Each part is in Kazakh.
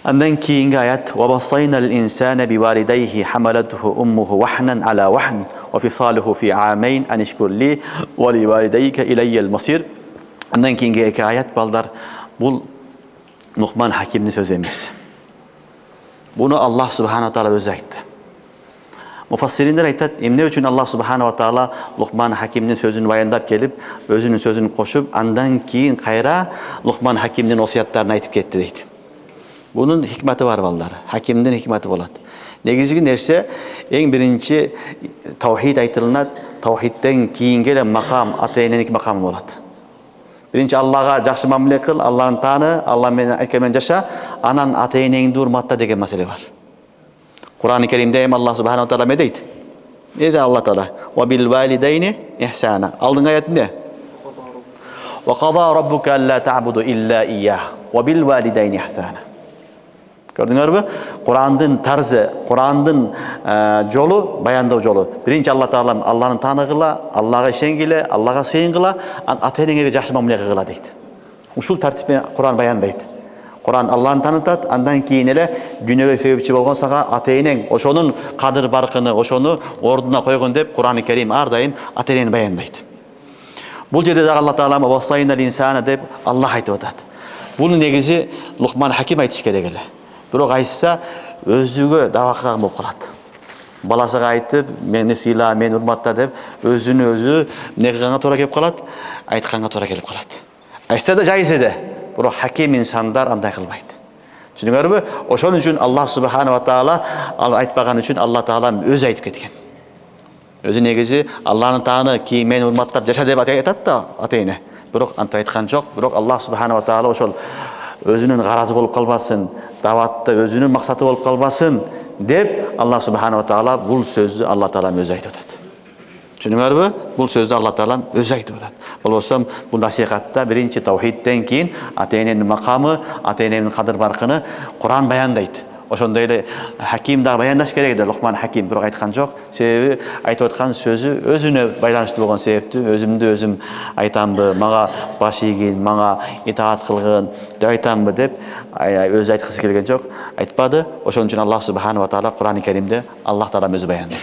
Andan keyingi ayat ve vassaynal insane bivalidayhi hamalathu ummuhu vahnan ala vahn ve fisaluhu fi amayn an ishkur li ve li validayka ilayyel masir. Andan keyingi iki ayat baldar bul Luqman Hakim'nin sözü emas. Bunu Allah Subhanahu wa taala özü aytdı. Mufassirinler aytadi, emne üçün Allah Subhanahu wa taala Luqman Hakim'nin sözünü bayandap gelip, özünün sözünü koşup, andan keyin kayra Luqman Hakim'nin osiyatlarını aytıp ketdi deydi. Bunun hikmeti var ballar. Hakim'nin hikmeti болады. Negizgi nerse, en birinci tavhid aytılınat, tavhidden keyingi de makam, ata-enelik makamı болады. Birinci Allah'a жақсы мамиле кыл, Allah'ın tanı, Allah meni aytkemen yaşa, anan ata-enеңди урматта деген mesele var. Kur'an-ı Kerim'de hem Allah Subhanahu wa taala ne deydi? Ne dedi Allah Teala? Ve bil valideyni ihsana. Aldın ayet ne? Ve qada rabbuka alla ta'budu illa iyyah ve bil valideyni ihsana. Gördünüz mü? Kur'an'ın tarzı, Kur'an'ın yolu, bayandao yolu. Birinci Allah Teala Allah'ın tanı kıla, Allah'a işen gile, Allah'a sığın kıla, ata-enеңе жақсы мамиле kıla deydi. Uşul tertiple Kur'an bayandaydı. Kur'an Allah'ın tanıtat, andan keyin ele dünyaya sebepçi bolgon saga ata-eneң oşonun kadır barkını, oşonu orduna koygun dep Kur'an-ı Kerim ardayım ata-eneni bayandaydı. Bul jerde de Allah Taala vasaynal insana dep Allah aytıp atat. Bunun negizi Luqman Hakim aytış керек эле. Бирок айтса өзүгө дабакаган болуп калат. Баласыга айтып, мени сыйла, мени урматта деп өзүнү өзү эмне кылганга туура келип калат, айтканга туура келип калат. Айтса да жайыз эде. Бирок Hakim insanдар андай кылбайт. Түшүнүңөрбү? Ошон үчүн Allah Subhanahu wa taala айтпаган үчүн Allah Taala өзү айтып кеткен. Өзү негизи Аллахтын тааны ки мени урматтап жаша деп айтат да ата-эне. Бирок антип айткан жок. Бирок Allah Subhanahu wa taala ошол өзүнүн гаразы болуп калбасын, даватта өзүнүн максаты болуп калбасын деп Allah Subhanahu wa taala бул сөздү Allah Taala өзү айтып атат. Түшүнүңөрбү? Бул сөздү Allah Taala өзү айтып атат. Болбосо бул насихатта биринчи тавхидден кийин ата-эненин макамы, ата-эненин кадыр баркыны Кур'ан баяндайт. Ошондой эле Хаким да баяндаш керек эди, Luqman Hakim бирок айткан жок. Себеби айтып аткан сөзү өзүнө байланыштуу болгон себептүү, өзүмдү өзүм айтамбы, мага баш ийгин, мага итаат кылгын деп айтамбы деп өзү айткысы келген жок, айтпады. Ошон үчүн Allah Subhanahu wa taala Кур'ан-ы Керимде Allah Taala өзү баяндайт.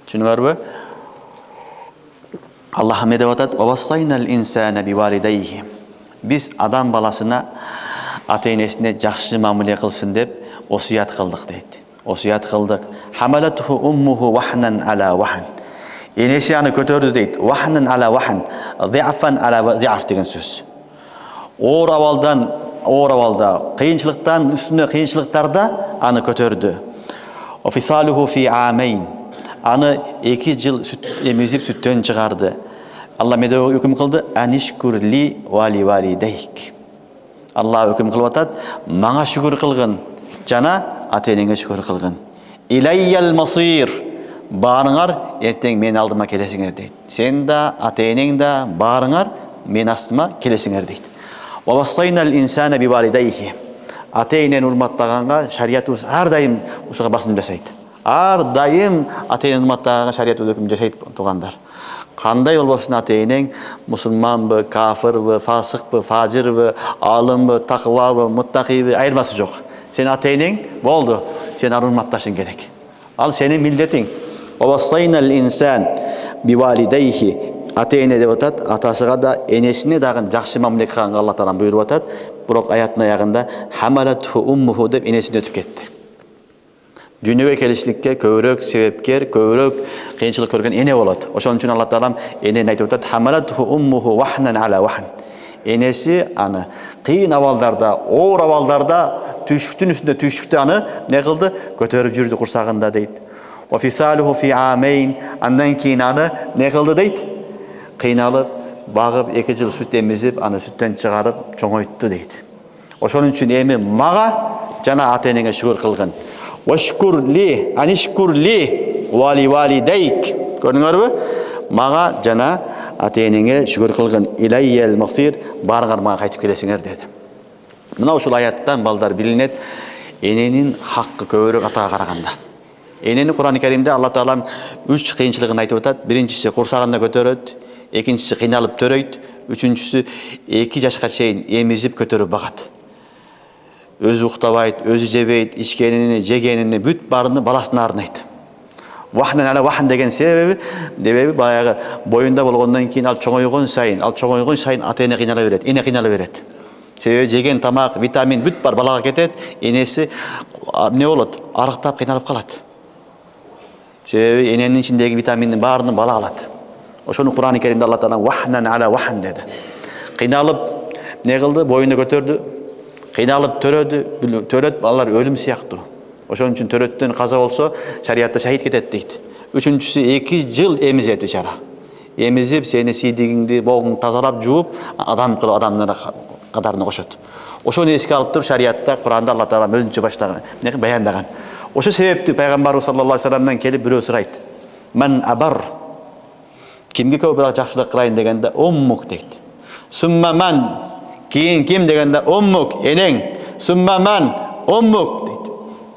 Түшүнүңөрбү? Allah ne деп атат? Вассайнал инсана бивалидайхи. Biz адам баласына ата-энесине жакшы мамиле кылсын деп осуят кылдык дейт. Осуят кылдык. Хамалатху уммуху вахнан ала вахн. Энеси аны көтөрдү дейт. Вахнан ала вахн, зиафан ала зиаф деген сөз. Оор абалда, кыйынчылыктан үстүнө кыйынчылыктарда аны көтөрдү. Офисалуху фи амейн. Аны 2 жыл эмизип сүттөн чыгарды. Allah mede hüküm kıldı. Anishkur li vali valideyk. Allah hüküm kılıp atat. Mağa şükür kılgın. Jana ata-enеңе şükür kılgın. İlayyel masir. Barыңар эртең мен алдыма келесиңер дейт. Сен да, ата-энең да барыңар мен астыма келесиңер дейт. Ва вассайнал инсана бивалидейхи. Ата-энени урматтаганга шарият ар дайым ушуга басым жасайт. Ар дайым ата-энени урматтаганга шарият өкүм жасайт туугандар. Кандай болбосун ата-энең мусулманбы, кафирбы, фасыкпы, фажирбы, алымбы, такыбабы, муттакийби айырмасы жок. Сен ата-энең болду, сен аны урматташың керек. Ал сенин милдетиң. Вассайнал инсан бивалидейхи. Ата-эне деп атат, атасыга да, энесине дагы жакшы мамиле кылганга Allah Таала буйруп атат. Бирок аяттын аягында хамалатху уммуху деп энесин өтүп кетти. Dünyaya kelişlikке kövrök sebepker, kövrök kıyınçılık körgen ene bolot. Oşon üçün Allah Taala eneni aytıp atat. Hamalathu ummuhu vahnan ala vahn. Enesi anı kıyın avallarda, oğur avallarda tüşüktün üstünde tüşükte anı ne kıldı? Götörüp jürdü kursagında deyt. Wa fisaluhu fi amayn. Andan keyin anı ne kıldı deyt? Kıynalıp, bağıp 2 yıl süt emizip, anı sütten çıkarıp çoğoyttu deyt. Oşon üçün emi mağa jana ata-enеңе şükür kılgın. Вашкур ли, анишкур ли, вали валидейк. Көрдүңөрбү? Мага жана ата-энеңе шүгүр кылгын. Илайел масир, барыңар мага кайтып келесиңер деди. Мына ушул аяттан балдар билинет, эненин хаккы көбүрөөк атага караганда. Энени Кур'ан-ы Керимде Allah Таала 3 кыйынчылыгын айтып атат. Биринчиси курсагында көтөрөт, экинчиси кыйналып төрөйт, үчүнчүсү 2 жашка чейин эмизип көтөрүп багат. өзү уктабайт, өзү жебейт, ичкенини, жегенини бүт баарыны баласына арнайт. Вахнан ала вахн деген себеби баягы боюнда болгондон кийин ал чоңойгон сайын ата эне кыйнала берет, эне кыйнала берет. Себеби жеген тамак, витамин бүт бар балага кетет, энеси эмне болот? Арыктап кыйналып калат. Себеби эненин ичиндеги витаминдин баарын бала алат. Ошону Кур'ан-ы Керимде Алла Таала вахнан ала вахн деди. Кыйналып не кылды? Боюнда көтөрдү. Кыйналып төрөт балалар өлүм сыяктуу. Ошон үчүн төрөттөн каза болсо шариатта шахид кетет дейт. Үчүнчүсү 2 жыл эмизет бечара. Эмизип сени сийдигиңди, богуңду тазалап жууп, адам кылып адамдын катарына кошот. Ошону эске алып туруп шариатта Кур'анда Алла Таала өзүнчө баштаган, баяндаган. Ошо себептүү пайгамбарыбыз саллаллаху алейхи вассаламдан келип бирөө сурайт. Ман абар, кимге көбүрөөк жакшылык кылайын дегенде уммук дейт. Сумма ман, кийин ким дегенде уммук, энең. Сумма ман, уммук дейт.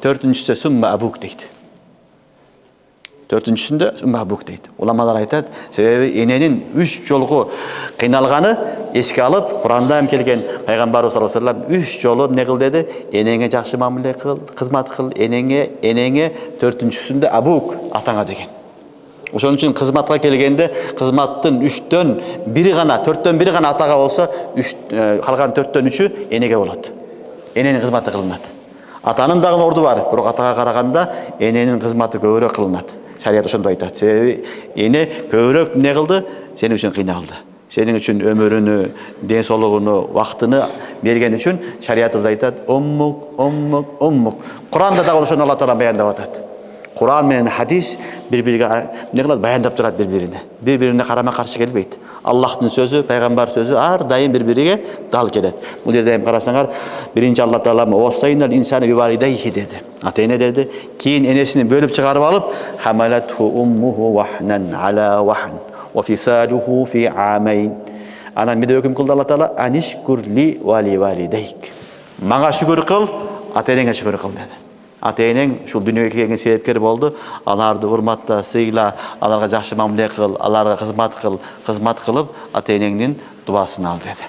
Төртүнчүсү сумма абук дейт. Төртүнчүсүндө сумма абук дейт. Уламалар айтат, себеби эненин 3 жолго кыйналганы эске алып, Кур'анда эм келген пайгамбарыбыз саллаллаху алейхи вассалам 3 жолу не кыл деди? Энеңе жакшы мамиле кыл, кызмат кыл, энеңе, төртүнчүсүндө абук, атаңа деген. Ошон үчүн кызматка келгенде, кызматтын 3төн 1 гана, 4төн 1 гана атага болсо, калган 4төн 3-ү энеге болот. Эненин кызматы кылынат. Атанын дагы орду бар, бирок атага караганда эненин кызматы көбүрөөк кылынат. Шарият ошондой айтат. Себеби эне көбүрөөк не кылды? Сенин үчүн кыйналды. Сенин үчүн өмүрүнү, ден соолугуну, вактыны берген үчүн шариятыбыз айтат: уммук. Кур'анда дагы ошону Алла Таала баяндап атат. Кур'ан менен хадис бири-бириге не кылат? Баяндап турат бири-бирине. Бири-бирине карама-каршы келбейт. Аллахтын сөзү, пайгамбар сөзү ар дайым бири-бириге дал келет. Бул жерде эми карасаңар, биринчи Алла Таала «Вассайнал инсана бивалидайхи» деди. Ата эне деди. Кийин энесини бөлүп чыгарып алып, «Хамалатху уммуху вахнан ала вахн ва фисалуху фи амайн». Анан эмне өкүм кылды Алла Таала? «Анишкурли вали валидайк». Мага шүгүр кыл, ата энеңе шүгүр кыл деди. Ата энең ушул дүйнөгө келген себепкер болду. Аларды урматта, сыйла, аларга жакшы мамиле кыл, аларга кызмат кыл, кызмат кылып ата энеңдин дуасын ал деди.